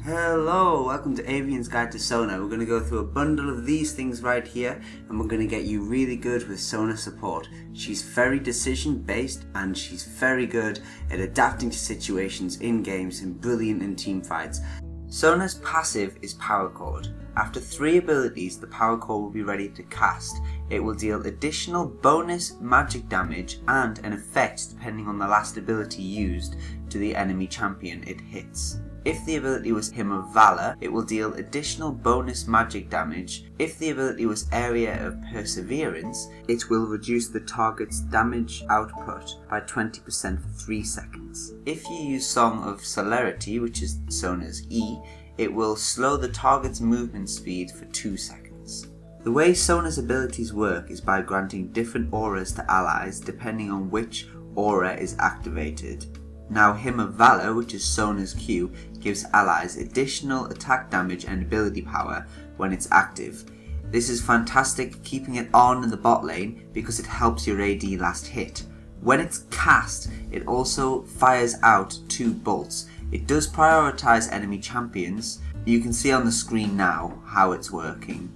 Hello, welcome to Avian's Guide to Sona. We're going to go through a bundle of these things right here and we're going to get you really good with Sona support. She's very decision based and she's very good at adapting to situations in games and brilliant in team fights. Sona's passive is Power Chord. After 3 abilities, the Power Chord will be ready to cast. It will deal additional bonus magic damage and an effect depending on the last ability used to the enemy champion it hits. If the ability was Hymn of Valor, it will deal additional bonus magic damage. If the ability was Area of Perseverance, it will reduce the target's damage output by 20% for 3 seconds. If you use Song of Celerity, which is Sona's E, it will slow the target's movement speed for 2 seconds. The way Sona's abilities work is by granting different auras to allies depending on which aura is activated. Now Hymn of Valor, which is Sona's Q, gives allies additional attack damage and ability power when it's active. This is fantastic keeping it on in the bot lane because it helps your AD last hit. When it's cast, it also fires out 2 bolts. It does prioritize enemy champions. You can see on the screen now how it's working.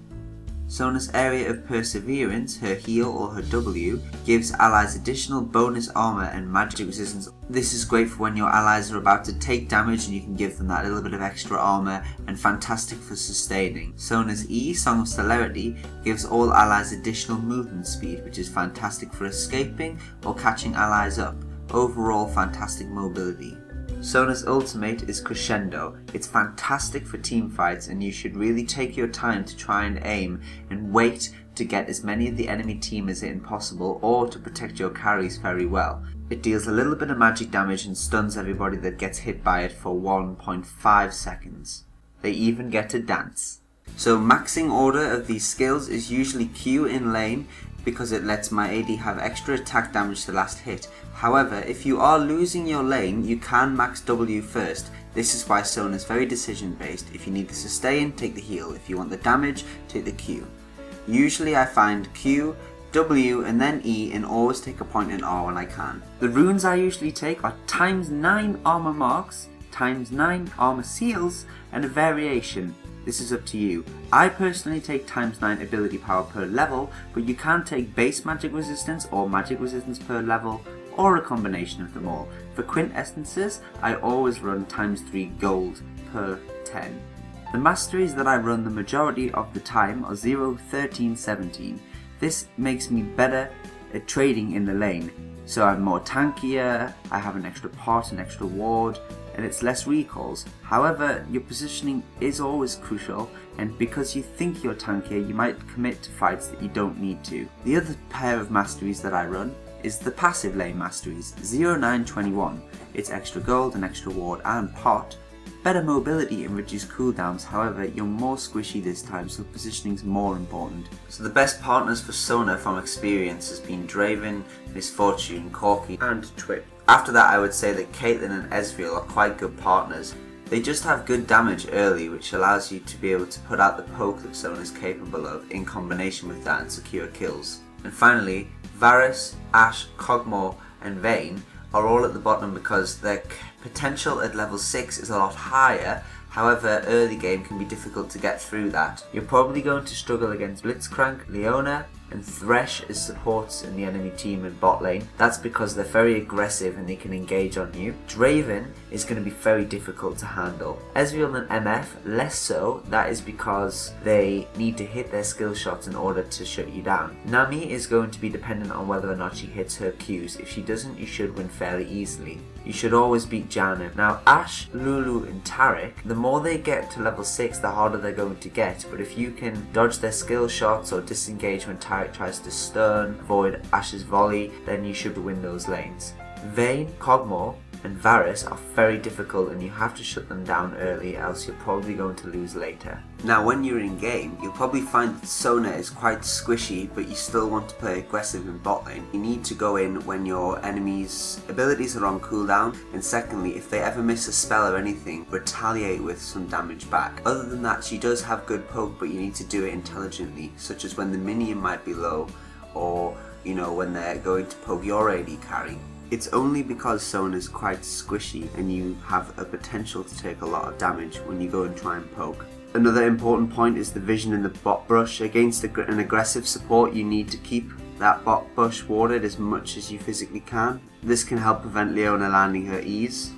Sona's Area of Perseverance, her heal or her W, gives allies additional bonus armor and magic resistance. This is great for when your allies are about to take damage and you can give them that little bit of extra armor, and fantastic for sustaining. Sona's E, Song of Celerity, gives all allies additional movement speed, which is fantastic for escaping or catching allies up. Overall, fantastic mobility. Sona's ultimate is Crescendo. It's fantastic for team fights and you should really take your time to try and aim and wait to get as many of the enemy team as in possible, or to protect your carries very well. It deals a little bit of magic damage and stuns everybody that gets hit by it for 1.5 seconds. They even get to dance. So maxing order of these skills is usually Q in lane, because it lets my AD have extra attack damage to last hit. However, if you are losing your lane, you can max W first. This is why Sona is very decision based. If you need the sustain, take the heal. If you want the damage, take the Q. Usually I find Q, W and then E, and always take a point in R when I can. The runes I usually take are ×9 armor marks, ×9 armor seals, and a variation. This is up to you. I personally take ×9 ability power per level, but you can take base magic resistance or magic resistance per level, or a combination of them all. For quintessences, I always run ×3 gold per 10. The masteries that I run the majority of the time are 0, 13, 17. This makes me better at trading in the lane. So I'm more tankier, I have an extra pot, an extra ward, and it's less recalls. However, your positioning is always crucial, and because you think you're tankier, you might commit to fights that you don't need to. The other pair of masteries that I run is the passive lane masteries, 0, 9, 21. It's extra gold, an extra ward and pot, better mobility and reduced cooldowns. However, you're more squishy this time, so positioning's more important. So the best partners for Sona from experience has been Draven, Misfortune, Corki and Twip. After that, I would say that Caitlyn and Ezreal are quite good partners. They just have good damage early, which allows you to be able to put out the poke that Sona is capable of in combination with that and secure kills. And finally, Varus, Ashe, Kog'Maw and Vayne are all at the bottom because their potential at level 6 is a lot higher. However, early game can be difficult to get through that. You're probably going to struggle against Blitzcrank, Leona and Thresh as supports in the enemy team in bot lane. That's because they're very aggressive and they can engage on you. Draven is going to be very difficult to handle. Ezreal and MF less so. That is because they need to hit their skill shots in order to shut you down. Nami is going to be dependent on whether or not she hits her Qs. If she doesn't, you should win fairly easily. You should always beat Janna. Now Ashe, Lulu and Taric, the more they get to level 6, the harder they're going to get, but if you can dodge their skill shots or disengage when Taric tries to stun, avoid Ashe's volley, then you should win those lanes. Vayne, Kog'Maw and Varus are very difficult and you have to shut them down early, else you're probably going to lose later. Now when you're in game, you'll probably find that Sona is quite squishy, but you still want to play aggressive in bot lane. You need to go in when your enemy's abilities are on cooldown, and secondly, if they ever miss a spell or anything, retaliate with some damage back. Other than that, she does have good poke, but you need to do it intelligently, such as when the minion might be low, or when they're going to poke your AD carry. It's only because Sona is quite squishy and you have a potential to take a lot of damage when you go and try and poke. Another important point is the vision in the bot brush. Against an aggressive support, you need to keep that bot brush warded as much as you physically can. This can help prevent Leona landing her E's.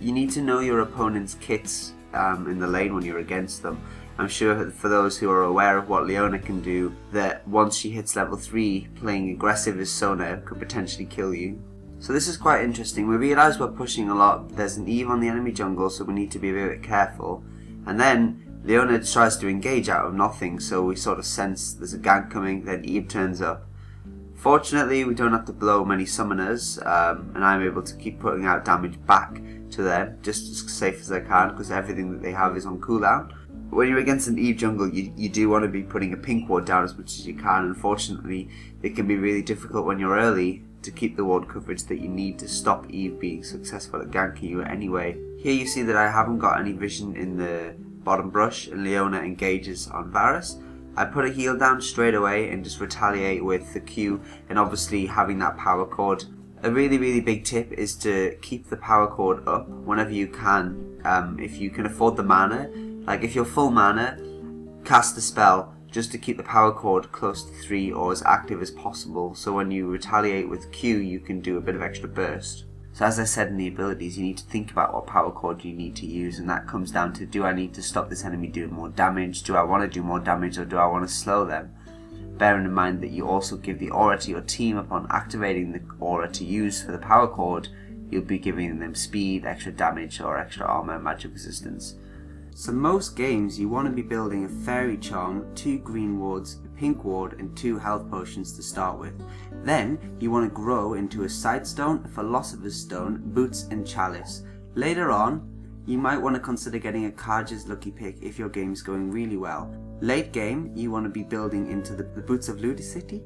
You need to know your opponent's kits in the lane when you're against them. I'm sure for those who are aware of what Leona can do, that once she hits level 3, playing aggressive as Sona could potentially kill you. So this is quite interesting. We realise we're pushing a lot. There's an Eve on the enemy jungle, so we need to be a bit careful. And then Leona tries to engage out of nothing, so we sort of sense there's a gank coming, then Eve turns up. Fortunately, we don't have to blow many summoners, and I'm able to keep putting out damage back to them, just as safe as I can, because everything that they have is on cooldown. When you're against an Eve jungle, you do want to be putting a pink ward down as much as you can. Unfortunately, it can be really difficult when you're early to keep the ward coverage that you need to stop Eve being successful at ganking you anyway. Here you see that I haven't got any vision in the bottom brush, and Leona engages on Varus. I put a heal down straight away and just retaliate with the Q, and obviously having that power cord. A really big tip is to keep the power cord up whenever you can. If you can afford the mana, like if you're full mana, cast the spell just to keep the power cord close to 3 or as active as possible, so when you retaliate with Q you can do a bit of extra burst. So as I said in the abilities, you need to think about what power cord you need to use, and that comes down to, do I need to stop this enemy doing more damage, do I want to do more damage, or do I want to slow them? Bearing in mind that you also give the aura to your team upon activating the aura to use for the power cord, you'll be giving them speed, extra damage, or extra armor and magic resistance. So most games you want to be building a fairy charm, 2 green wards, a pink ward and 2 health potions to start with. Then you want to grow into a sightstone, a philosopher's stone, boots and chalice. Later on you might want to consider getting a Kaja's lucky pick if your game's going really well. Late game you want to be building into the boots of Ludicity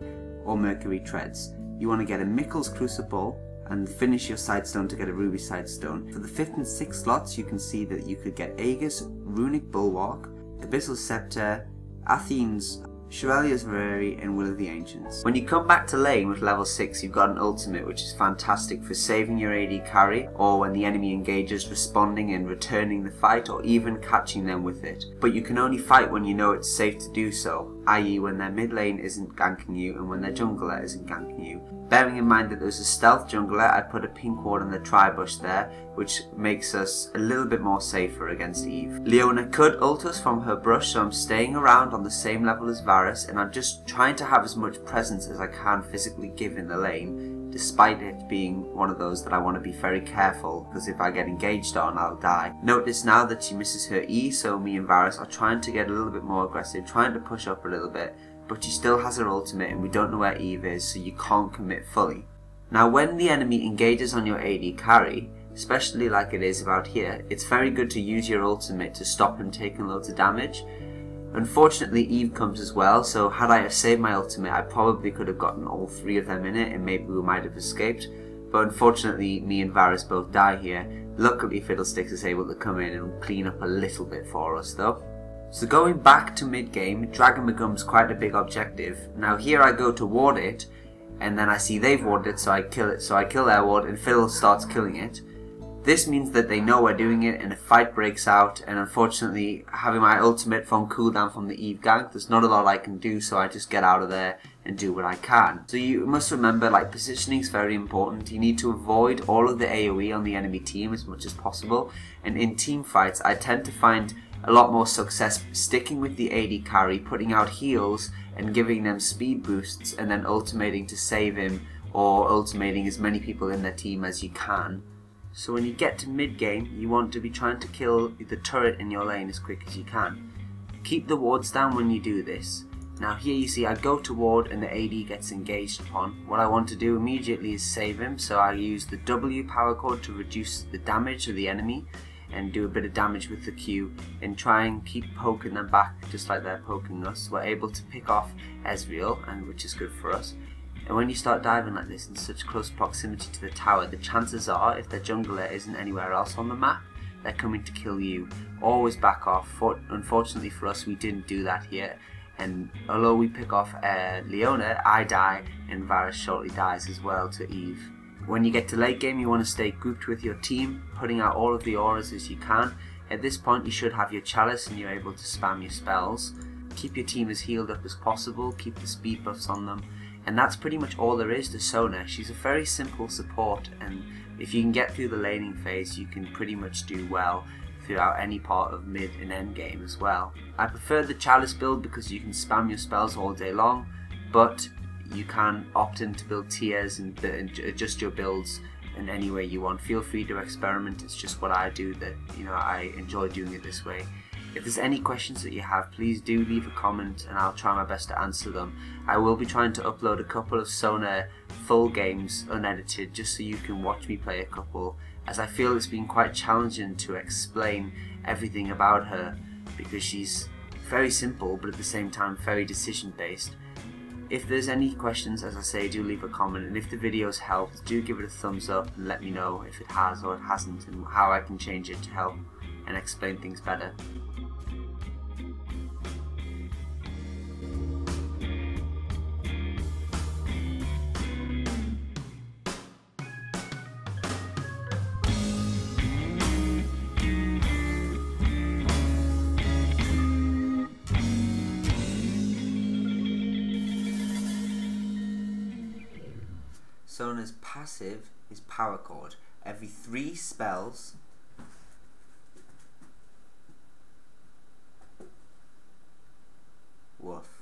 or Mercury treads. You want to get a Mickle's crucible and finish your sightstone to get a ruby sightstone. For the 5th and 6th slots you can see that you could get Aegis, Runic Bulwark, Abyssal Scepter, Athene's Chevalier's Vereri and Will of the Ancients. When you come back to lane with level 6 you've got an ultimate which is fantastic for saving your AD carry, or when the enemy engages, responding and returning the fight, or even catching them with it. But you can only fight when you know it's safe to do so, i.e. when their mid lane isn't ganking you and when their jungler isn't ganking you. Bearing in mind that there's a stealth jungler, I put a pink ward on the tri-bush there, which makes us a little bit more safer against Eve. Leona could ult us from her brush, so I'm staying around on the same level as Varus, and I'm just trying to have as much presence as I can physically give in the lane, despite it being one of those that I want to be very careful, because if I get engaged on, I'll die. Notice now that she misses her E, so me and Varus are trying to get a little bit more aggressive, trying to push up a little bit, but she still has her ultimate and we don't know where Eve is, so you can't commit fully. Now when the enemy engages on your AD carry, especially like it is about here, it's very good to use your ultimate to stop him taking loads of damage. Unfortunately Eve comes as well, so had I saved my ultimate I probably could have gotten all 3 of them in it and maybe we might have escaped, but unfortunately me and Varus both die here. Luckily Fiddlesticks is able to come in and clean up a little bit for us though. So going back to mid game, Dragon becomes quite a big objective. Now here I go to ward it, and then I see they've warded it, so I kill it. So I kill their ward and Fiddle starts killing it. This means that they know we're doing it and a fight breaks out, and unfortunately having my ultimate from cooldown from the Eve gank, there's not a lot I can do, so I just get out of there and do what I can. So you must remember, like, positioning is very important. You need to avoid all of the AoE on the enemy team as much as possible, and in team fights I tend to find a lot more success sticking with the AD carry, putting out heals and giving them speed boosts and then ultimating to save him, or ultimating as many people in their team as you can. So when you get to mid game you want to be trying to kill the turret in your lane as quick as you can. Keep the wards down when you do this. Now here you see I go to ward and the AD gets engaged upon. What I want to do immediately is save him, so I use the W power cord to reduce the damage of the enemy and do a bit of damage with the Q and try and keep poking them back just like they're poking us. We're able to pick off Ezreal, and which is good for us. And when you start diving like this in such close proximity to the tower, the chances are, if their jungler isn't anywhere else on the map, they're coming to kill you. Always back off. Unfortunately for us we didn't do that here, and although we pick off Leona, I die and Varus shortly dies as well to Eve. When you get to late game, you want to stay grouped with your team, putting out all of the auras as you can. At this point you should have your chalice and you're able to spam your spells. Keep your team as healed up as possible, keep the speed buffs on them, and that's pretty much all there is to Sona. She's a very simple support, and if you can get through the laning phase you can pretty much do well throughout any part of mid and end game as well. I prefer the chalice build because you can spam your spells all day long, but you can opt in to build tiers and adjust your builds in any way you want. Feel free to experiment. It's just what I do, that I enjoy doing it this way. If there's any questions that you have, please do leave a comment and I'll try my best to answer them. I will be trying to upload a couple of Sona full games unedited just so you can watch me play a couple, as I feel it's been quite challenging to explain everything about her because she's very simple but at the same time very decision based. If there's any questions, as I say, do leave a comment, and if the video's helped, do give it a thumbs up and let me know if it has or it hasn't and how I can change it to help and explain things better. Sona's passive is Power Chord. Every 3 spells woof.